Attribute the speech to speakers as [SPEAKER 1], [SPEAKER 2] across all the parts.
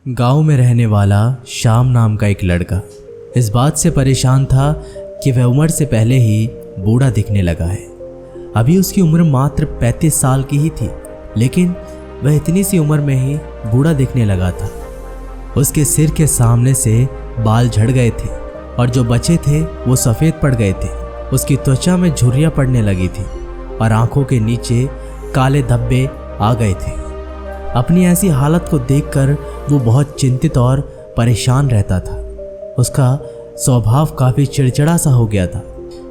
[SPEAKER 1] गांव में रहने वाला श्याम नाम का एक लड़का इस बात से परेशान था कि वह उम्र से पहले ही बूढ़ा दिखने लगा है। अभी उसकी उम्र मात्र 35 साल की ही थी, लेकिन वह इतनी सी उम्र में ही बूढ़ा दिखने लगा था। उसके सिर के सामने से बाल झड़ गए थे और जो बचे थे वो सफ़ेद पड़ गए थे। उसकी त्वचा में झुर्रियाँ पड़ने लगी थी और आंखों के नीचे काले धब्बे आ गए थे। अपनी ऐसी हालत को देखकर वो बहुत चिंतित और परेशान रहता था। उसका स्वभाव काफ़ी चिड़चिड़ा सा हो गया था।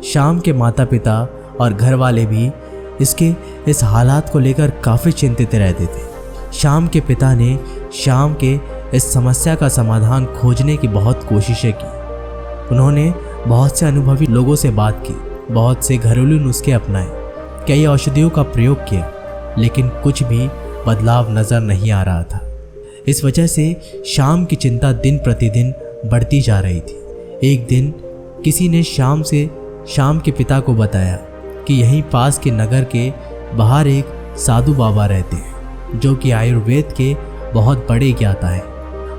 [SPEAKER 1] श्याम के माता पिता और घर वाले भी इसके इस हालात को लेकर काफ़ी चिंतित रहते थे। श्याम के पिता ने श्याम के इस समस्या का समाधान खोजने की बहुत कोशिशें की। उन्होंने बहुत से अनुभवी लोगों से बात की, बहुत से घरेलू नुस्खे अपनाए, कई औषधियों का प्रयोग किया, लेकिन कुछ भी बदलाव नज़र नहीं आ रहा था। इस वजह से श्याम की चिंता दिन प्रतिदिन बढ़ती जा रही थी। एक दिन किसी ने श्याम के पिता को बताया कि यहीं पास के नगर के बाहर एक साधु बाबा रहते हैं जो कि आयुर्वेद के बहुत बड़े ज्ञाता है।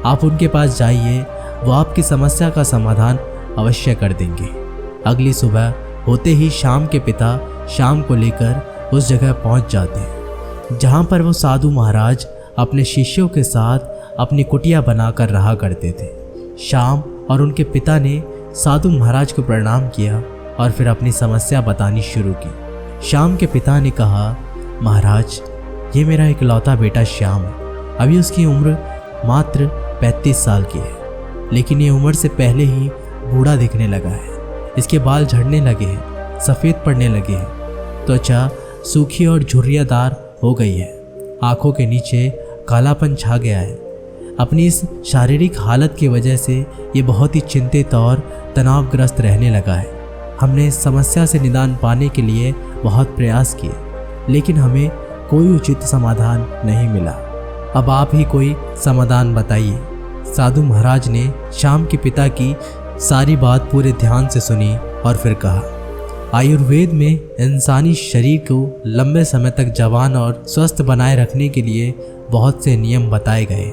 [SPEAKER 1] आप उनके पास जाइए, वो आपकी समस्या का समाधान अवश्य कर देंगे। अगली सुबह होते ही श्याम के पिता श्याम को लेकर उस जगह पहुंच जाते हैं जहां पर वो साधु महाराज अपने शिष्यों के साथ अपनी कुटिया बनाकर रहा करते थे। श्याम और उनके पिता ने साधु महाराज को प्रणाम किया और फिर अपनी समस्या बतानी शुरू की। श्याम के पिता ने कहा, महाराज, ये मेरा इकलौता बेटा श्याम है। अभी उसकी उम्र मात्र 35 साल की है, लेकिन ये उम्र से पहले ही बूढ़ा दिखने लगा है। इसके बाल झड़ने लगे हैं, सफ़ेद पड़ने लगे हैं, त्वचा सूखी और झुर्रियादार हो गई है, आंखों के नीचे कालापन छा गया है। अपनी इस शारीरिक हालत की वजह से ये बहुत ही चिंतित और तनावग्रस्त रहने लगा है। हमने इस समस्या से निदान पाने के लिए बहुत प्रयास किए, लेकिन हमें कोई उचित समाधान नहीं मिला। अब आप ही कोई समाधान बताइए। साधु महाराज ने श्याम के पिता की सारी बात पूरे ध्यान से सुनी और फिर कहा, आयुर्वेद में इंसानी शरीर को लंबे समय तक जवान और स्वस्थ बनाए रखने के लिए बहुत से नियम बताए गए,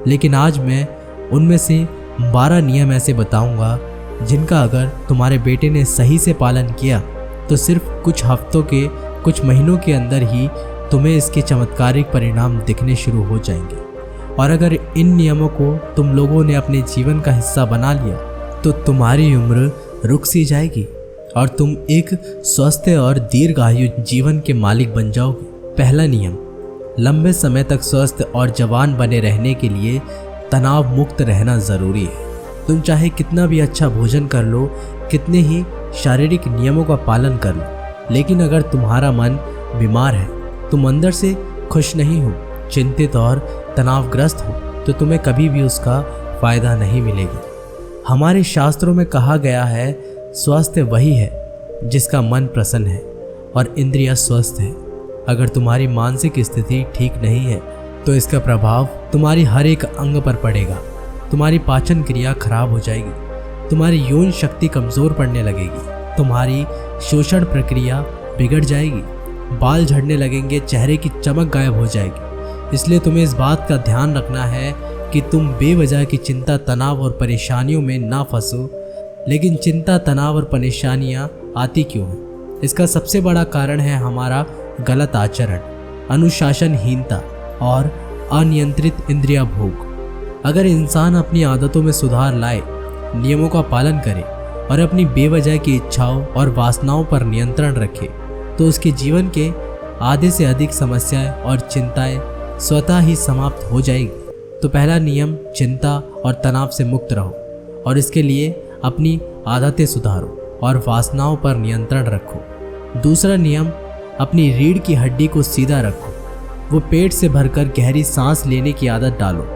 [SPEAKER 1] लेकिन आज मैं उनमें से 12 नियम ऐसे बताऊंगा जिनका अगर तुम्हारे बेटे ने सही से पालन किया तो सिर्फ कुछ हफ्तों के, कुछ महीनों के अंदर ही तुम्हें इसके चमत्कारिक परिणाम दिखने शुरू हो जाएंगे। और अगर इन नियमों को तुम लोगों ने अपने जीवन का हिस्सा बना लिया तो तुम्हारी उम्र रुक सी जाएगी और तुम एक स्वस्थ और दीर्घायु जीवन के मालिक बन जाओगे। पहला नियम, लंबे समय तक स्वस्थ और जवान बने रहने के लिए तनाव मुक्त रहना ज़रूरी है। तुम चाहे कितना भी अच्छा भोजन कर लो, कितने ही शारीरिक नियमों का पालन कर लो, लेकिन अगर तुम्हारा मन बीमार है, तुम अंदर से खुश नहीं हो, चिंतित और तनावग्रस्त हो, तो तुम्हें कभी भी उसका फ़ायदा नहीं मिलेगा। हमारे शास्त्रों में कहा गया है, स्वस्थ वही है जिसका मन प्रसन्न है और इंद्रियां स्वस्थ है। अगर तुम्हारी मानसिक स्थिति ठीक नहीं है तो इसका प्रभाव तुम्हारी हर एक अंग पर पड़ेगा। तुम्हारी पाचन क्रिया खराब हो जाएगी, तुम्हारी यौन शक्ति कमज़ोर पड़ने लगेगी, तुम्हारी शोषण प्रक्रिया बिगड़ जाएगी, बाल झड़ने लगेंगे, चेहरे की चमक गायब हो जाएगी। इसलिए तुम्हें इस बात का ध्यान रखना है कि तुम बेवजह की चिंता, तनाव और परेशानियों में ना फंसो। लेकिन चिंता, तनाव और परेशानियाँ आती क्यों हैं? इसका सबसे बड़ा कारण है हमारा गलत आचरण, अनुशासनहीनता और अनियंत्रित इंद्रिय भोग। अगर इंसान अपनी आदतों में सुधार लाए, नियमों का पालन करे और अपनी बेवजह की इच्छाओं और वासनाओं पर नियंत्रण रखे, तो उसके जीवन के आधे से अधिक समस्याएं और चिंताएं स्वतः ही समाप्त हो जाएगी। तो पहला नियम, चिंता और तनाव से मुक्त रहो और इसके लिए अपनी आदतें सुधारो और वासनाओं पर नियंत्रण रखो। दूसरा नियम, अपनी रीढ़ की हड्डी को सीधा रखो। वो पेट से भरकर गहरी सांस लेने की आदत डालो।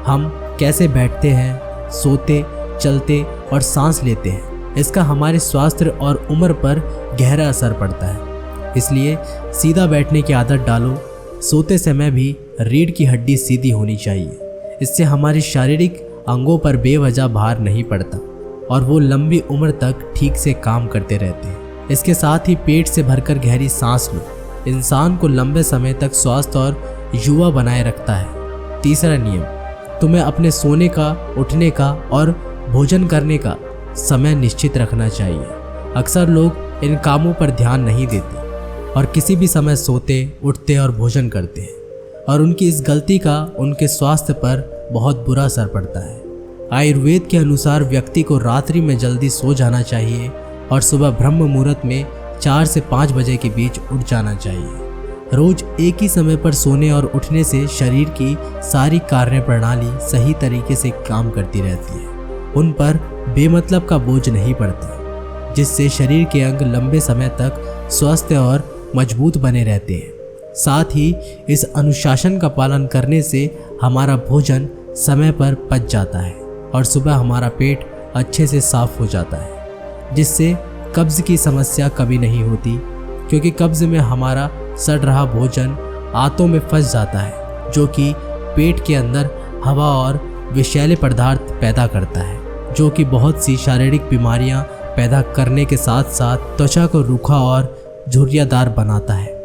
[SPEAKER 1] हम कैसे बैठते हैं, सोते, चलते और सांस लेते हैं, इसका हमारे स्वास्थ्य और उम्र पर गहरा असर पड़ता है। इसलिए सीधा बैठने की आदत डालो। सोते समय भी रीढ़ की हड्डी सीधी होनी चाहिए। इससे हमारी शारीरिक अंगों पर बेवजह भार नहीं पड़ता और वो लंबी उम्र तक ठीक से काम करते रहते हैं। इसके साथ ही पेट से भरकर गहरी सांस लो। इंसान को लंबे समय तक स्वस्थ और युवा बनाए रखता है। तीसरा नियम, तुम्हें अपने सोने का, उठने का और भोजन करने का समय निश्चित रखना चाहिए। अक्सर लोग इन कामों पर ध्यान नहीं देते और किसी भी समय सोते, उठते और भोजन करते हैं, और उनकी इस गलती का उनके स्वास्थ्य पर बहुत बुरा असर पड़ता है। आयुर्वेद के अनुसार व्यक्ति को रात्रि में जल्दी सो जाना चाहिए और सुबह ब्रह्म मुहूर्त में 4 से 5 बजे के बीच उठ जाना चाहिए। रोज एक ही समय पर सोने और उठने से शरीर की सारी कार्य प्रणाली सही तरीके से काम करती रहती है। उन पर बेमतलब का बोझ नहीं पड़ता, जिससे शरीर के अंग लंबे समय तक स्वस्थ और मजबूत बने रहते हैं। साथ ही इस अनुशासन का पालन करने से हमारा भोजन समय पर पच जाता है और सुबह हमारा पेट अच्छे से साफ हो जाता है, जिससे कब्ज की समस्या कभी नहीं होती, क्योंकि कब्ज में हमारा सड़ रहा भोजन आंतों में फंस जाता है, जो कि पेट के अंदर हवा और विषैले पदार्थ पैदा करता है, जो कि बहुत सी शारीरिक बीमारियां पैदा करने के साथ साथ त्वचा को रूखा और झुर्रियादार बनाता है।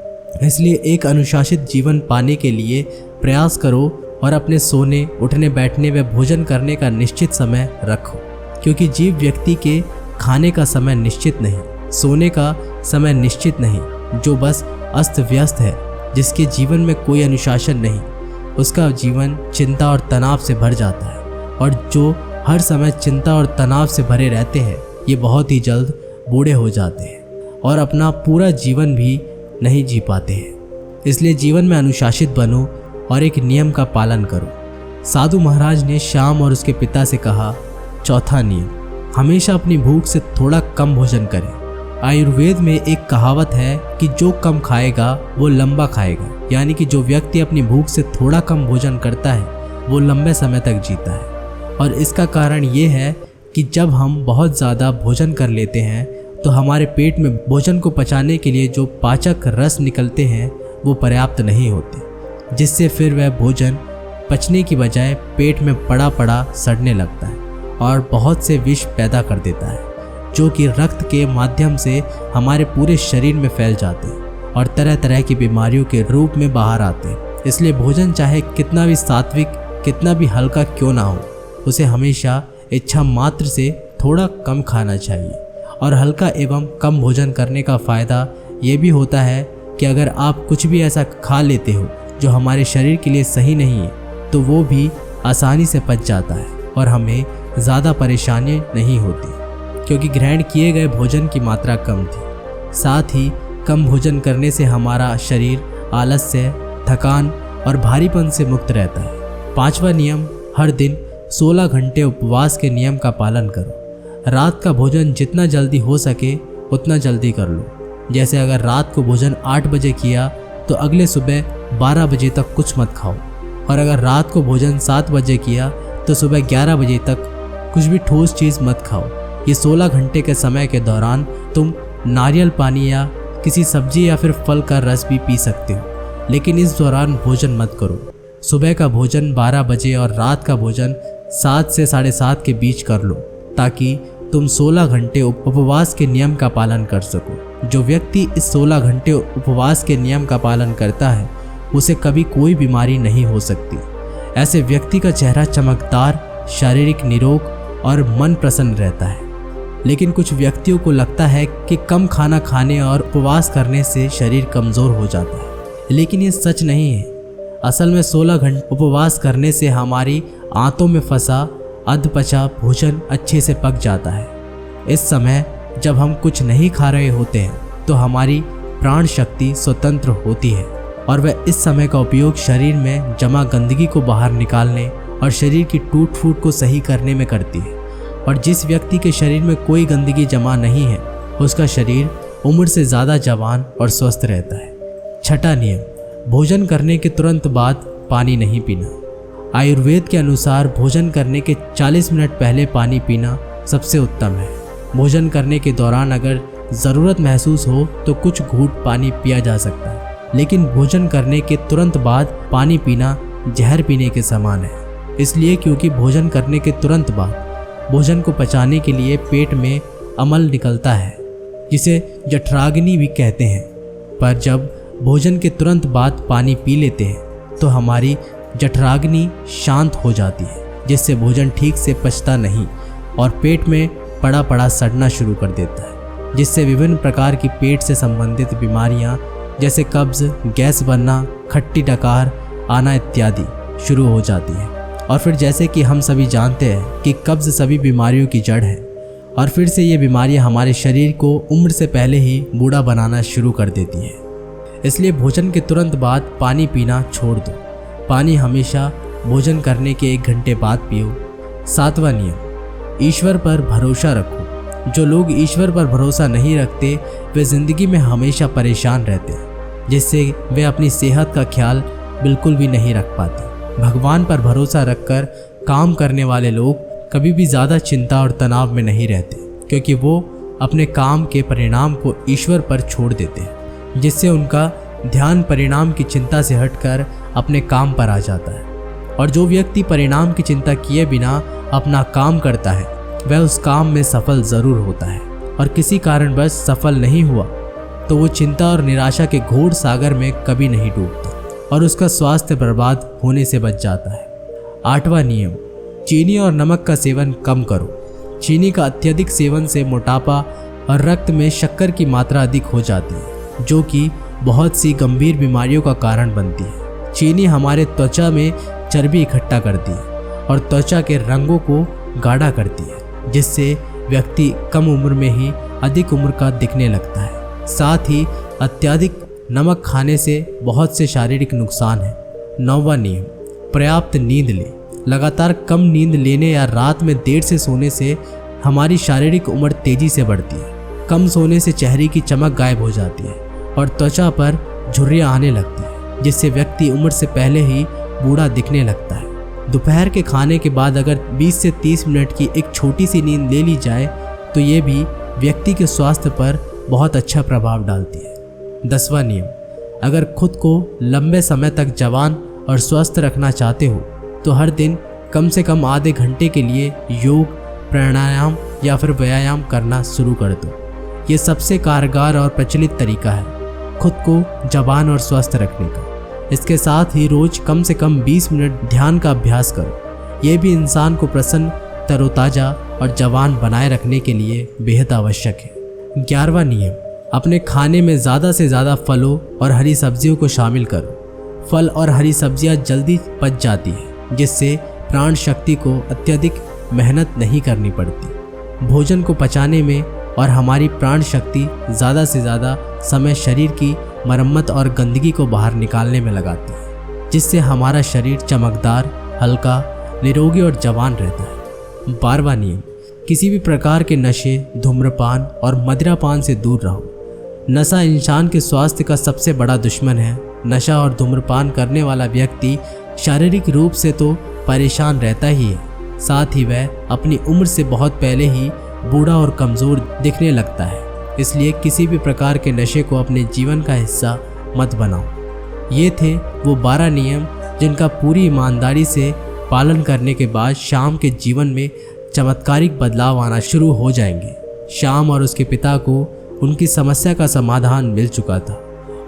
[SPEAKER 1] इसलिए एक अनुशासित जीवन पाने के लिए प्रयास करो और अपने सोने, उठने, बैठने व भोजन करने का निश्चित समय रखो, क्योंकि जीव व्यक्ति के खाने का समय निश्चित नहीं, सोने का समय निश्चित नहीं, जो बस अस्त व्यस्त है, जिसके जीवन में कोई अनुशासन नहीं, उसका जीवन चिंता और तनाव से भर जाता है। और जो हर समय चिंता और तनाव से भरे रहते हैं, ये बहुत ही जल्द बूढ़े हो जाते हैं और अपना पूरा जीवन भी नहीं जी पाते हैं। इसलिए जीवन में अनुशासित बनो और एक नियम का पालन करो। साधु महाराज ने श्याम और उसके पिता से कहा, चौथा नियम, हमेशा अपनी भूख से थोड़ा कम भोजन करें। आयुर्वेद में एक कहावत है कि जो कम खाएगा वो लंबा खाएगा, यानी कि जो व्यक्ति अपनी भूख से थोड़ा कम भोजन करता है वो लंबे समय तक जीता है। और इसका कारण ये है कि जब हम बहुत ज़्यादा भोजन कर लेते हैं तो हमारे पेट में भोजन को पचाने के लिए जो पाचक रस निकलते हैं वो पर्याप्त नहीं होते, जिससे फिर वह भोजन पचने की बजाय पेट में पड़ा पड़ा सड़ने लगता है और बहुत से विष पैदा कर देता है, जो कि रक्त के माध्यम से हमारे पूरे शरीर में फैल जाते हैं और तरह तरह की बीमारियों के रूप में बाहर आते हैं। इसलिए भोजन चाहे कितना भी सात्विक, कितना भी हल्का क्यों ना हो, उसे हमेशा इच्छा मात्र से थोड़ा कम खाना चाहिए। और हल्का एवं कम भोजन करने का फ़ायदा ये भी होता है कि अगर आप कुछ भी ऐसा खा लेते हो जो हमारे शरीर के लिए सही नहीं है, तो वो भी आसानी से पच जाता है और हमें ज़्यादा परेशानी नहीं होती, क्योंकि ग्रहण किए गए भोजन की मात्रा कम थी। साथ ही कम भोजन करने से हमारा शरीर आलस्य, थकान और भारीपन से मुक्त रहता है। पांचवा नियम, हर दिन 16 घंटे उपवास के नियम का पालन करो। रात का भोजन जितना जल्दी हो सके उतना जल्दी कर लो। जैसे अगर रात को भोजन 8 बजे किया तो अगले सुबह 12 बजे तक कुछ मत खाओ, और अगर रात को भोजन 7 बजे किया तो सुबह 11 बजे तक कुछ भी ठोस चीज़ मत खाओ। ये 16 घंटे के समय के दौरान तुम नारियल पानी या किसी सब्जी या फिर फल का रस भी पी सकते हो, लेकिन इस दौरान भोजन मत करो। सुबह का भोजन 12 बजे और रात का भोजन 7 से 7:30 के बीच कर लो, ताकि तुम 16 घंटे उपवास के नियम का पालन कर सको। जो व्यक्ति इस 16 घंटे उपवास के नियम का पालन करता है उसे कभी कोई बीमारी नहीं हो सकती। ऐसे व्यक्ति का चेहरा चमकदार, शारीरिक निरोग और मन प्रसन्न रहता है। लेकिन कुछ व्यक्तियों को लगता है कि कम खाना खाने और उपवास करने से शरीर कमज़ोर हो जाता है, लेकिन ये सच नहीं है। असल में 16 घंटे उपवास करने से हमारी आंतों में फंसा अधपचा भोजन अच्छे से पक जाता है। इस समय जब हम कुछ नहीं खा रहे होते हैं तो हमारी प्राण शक्ति स्वतंत्र होती है और वह इस समय का उपयोग शरीर में जमा गंदगी को बाहर निकालने और शरीर की टूट फूट को सही करने में करती है। और जिस व्यक्ति के शरीर में कोई गंदगी जमा नहीं है उसका शरीर उम्र से ज़्यादा जवान और स्वस्थ रहता है। छठा नियम, भोजन करने के तुरंत बाद पानी नहीं पीना। आयुर्वेद के अनुसार भोजन करने के 40 मिनट पहले पानी पीना सबसे उत्तम है। भोजन करने के दौरान अगर ज़रूरत महसूस हो तो कुछ घूंट पानी पिया जा सकता है, लेकिन भोजन करने के तुरंत बाद पानी पीना जहर पीने के समान है। इसलिए क्योंकि भोजन करने के तुरंत बाद भोजन को पचाने के लिए पेट में अमल निकलता है, जिसे जठराग्नि भी कहते हैं। पर जब भोजन के तुरंत बाद पानी पी लेते हैं तो हमारी जठराग्नि शांत हो जाती है, जिससे भोजन ठीक से पचता नहीं और पेट में पड़ा पड़ा सड़ना शुरू कर देता है, जिससे विभिन्न प्रकार की पेट से संबंधित बीमारियां जैसे कब्ज, गैस बनना, खट्टी डकार आना इत्यादि शुरू हो जाती है। और फिर जैसे कि हम सभी जानते हैं कि कब्ज सभी बीमारियों की जड़ है और फिर से ये बीमारियां हमारे शरीर को उम्र से पहले ही बूढ़ा बनाना शुरू कर देती है। इसलिए भोजन के तुरंत बाद पानी पीना छोड़ दो। पानी हमेशा भोजन करने के 1 घंटे बाद पियो। 7वां नियम, ईश्वर पर भरोसा रखो। जो लोग ईश्वर पर भरोसा नहीं रखते वे जिंदगी में हमेशा परेशान रहते हैं, जिससे वे अपनी सेहत का ख्याल बिल्कुल भी नहीं रख पाते। भगवान पर भरोसा रखकर काम करने वाले लोग कभी भी ज़्यादा चिंता और तनाव में नहीं रहते, क्योंकि वो अपने काम के परिणाम को ईश्वर पर छोड़ देते हैं, जिससे उनका ध्यान परिणाम की चिंता से हटकर अपने काम पर आ जाता है। और जो व्यक्ति परिणाम की चिंता किए बिना अपना काम करता है वह उस काम में सफल ज़रूर होता है, और किसी कारणवश सफल नहीं हुआ तो वो चिंता और निराशा के घोर सागर में कभी नहीं डूबता और उसका स्वास्थ्य बर्बाद होने से बच जाता है। 8वां नियम, चीनी और नमक का सेवन कम करो। चीनी का अत्यधिक सेवन से मोटापा और रक्त में शक्कर की मात्रा अधिक हो जाती है, जो कि बहुत सी गंभीर बीमारियों का कारण बनती है। चीनी हमारे त्वचा में चर्बी इकट्ठा करती है और त्वचा के रंगों को गाढ़ा करती है, जिससे व्यक्ति कम उम्र में ही अधिक उम्र का दिखने लगता है। साथ ही अत्यधिक नमक खाने से बहुत से शारीरिक नुकसान हैं। 9वां नियम, पर्याप्त नींद लें। लगातार कम नींद लेने या रात में देर से सोने से हमारी शारीरिक उम्र तेजी से बढ़ती है। कम सोने से चेहरे की चमक गायब हो जाती है और त्वचा पर झुर्रियाँ आने लगती है, जिससे व्यक्ति उम्र से पहले ही बूढ़ा दिखने लगता है। दोपहर के खाने के बाद अगर 20 से 30 मिनट की एक छोटी सी नींद ले ली जाए तो ये भी व्यक्ति के स्वास्थ्य पर बहुत अच्छा प्रभाव डालती है। 10वां नियम, अगर खुद को लंबे समय तक जवान और स्वस्थ रखना चाहते हो तो हर दिन कम से कम आधे घंटे के लिए योग, प्राणायाम या फिर व्यायाम करना शुरू कर दो। ये सबसे कारगर और प्रचलित तरीका है खुद को जवान और स्वस्थ रखने का। इसके साथ ही रोज कम से कम 20 मिनट ध्यान का अभ्यास करो। ये भी इंसान को प्रसन्न, तरोताज़ा और जवान बनाए रखने के लिए बेहद आवश्यक है। 11वां नियम, अपने खाने में ज़्यादा से ज़्यादा फलों और हरी सब्जियों को शामिल करो। फल और हरी सब्जियां जल्दी पच जाती हैं, जिससे प्राण शक्ति को अत्यधिक मेहनत नहीं करनी पड़ती। भोजन को पचाने में और हमारी प्राण शक्ति ज़्यादा से ज़्यादा समय शरीर की मरम्मत और गंदगी को बाहर निकालने में लगाती है, जिससे हमारा शरीर चमकदार, हल्का, निरोगी और जवान रहता है। 12वां नियम, किसी भी प्रकार के नशे, धूम्रपान और मदिरापान से दूर रहो। नशा इंसान के स्वास्थ्य का सबसे बड़ा दुश्मन है। नशा और धूम्रपान करने वाला व्यक्ति शारीरिक रूप से तो परेशान रहता ही है, साथ ही वह अपनी उम्र से बहुत पहले ही बूढ़ा और कमज़ोर दिखने लगता है। इसलिए किसी भी प्रकार के नशे को अपने जीवन का हिस्सा मत बनाओ। ये थे वो 12 नियम जिनका पूरी ईमानदारी से पालन करने के बाद श्याम के जीवन में चमत्कारिक बदलाव आना शुरू हो जाएंगे। श्याम और उसके पिता को उनकी समस्या का समाधान मिल चुका था।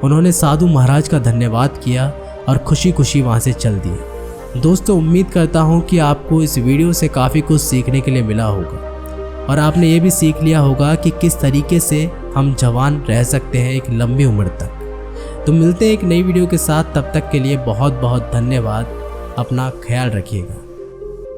[SPEAKER 1] उन्होंने साधु महाराज का धन्यवाद किया और खुशी खुशी वहाँ से चल दिए। दोस्तों, उम्मीद करता हूँ कि आपको इस वीडियो से काफ़ी कुछ सीखने के लिए मिला होगा और आपने ये भी सीख लिया होगा कि किस तरीके से हम जवान रह सकते हैं एक लंबी उम्र तक। तो मिलते हैं एक नई वीडियो के साथ, तब तक के लिए बहुत बहुत धन्यवाद। अपना ख्याल रखिएगा।